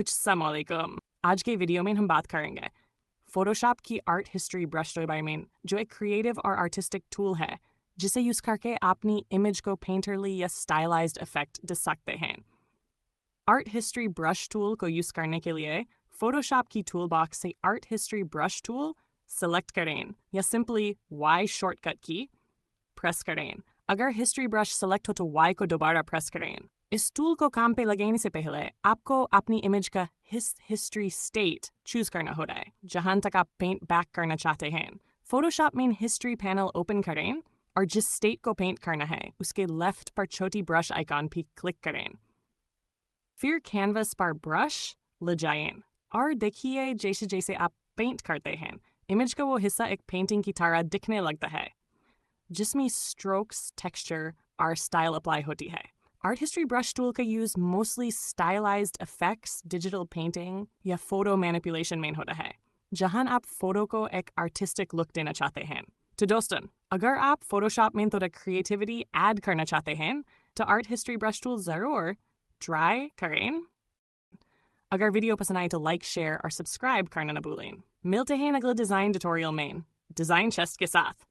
अस्सलामुअलैकुम। आज के वीडियो में हम बात करेंगे फोटोशॉप की आर्ट हिस्ट्री ब्रश के बारे में, जो एक क्रिएटिव और आर्टिस्टिक टूल है जिसे यूज़ करके अपनी इमेज को पेंटरली या स्टाइलाइज्ड इफेक्ट दे सकते हैं। आर्ट हिस्ट्री ब्रश टूल को यूज़ करने के लिए फोटोशॉप की टूल बॉक्स से art history brush tool select करें या सिंपली वाई शॉर्टकट की प्रेस करें। अगर हिस्ट्री ब्रश सेलेक्ट हो तो वाई को दोबारा प्रेस करें। इस टूल को काम पे लगाने से पहले आपको अपनी इमेज का हिस्ट्री स्टेट चूज करना होता है, जहां तक आप पेंट बैक करना चाहते हैं। फोटोशॉप में हिस्ट्री पैनल ओपन करें और जिस स्टेट को पेंट करना है उसके लेफ्ट पर छोटी ब्रश आइकॉन पर क्लिक करें। फिर कैनवस पर ब्रश ले जाएं और देखिए जैसे जैसे आप पेंट करते हैं इमेज का वो हिस्सा एक पेंटिंग की तरह दिखने लगता है, जिसमें स्ट्रोक्स, टेक्सचर और स्टाइल अप्लाई होती है। आर्ट हिस्ट्री ब्रश टूल का use mostly stylised effects, digital painting या फोटो मैनिपुलेशन में होता है, जहां आप फोटो को एक आर्टिस्टिक लुक देना चाहते हैं। तो दोस्तों, अगर आप फोटोशॉप में थोड़ा क्रिएटिविटी ऐड करना चाहते हैं तो आर्ट हिस्ट्री ब्रश टूल ज़रूर ट्राई करें। अगर वीडियो पसंद आए तो लाइक, शेयर और सब्सक्राइब करना न भूलें। मिलते हैं अगले डिज़ाइन ट्यूटोरियल में डिज़ाइन चेस्ट के साथ।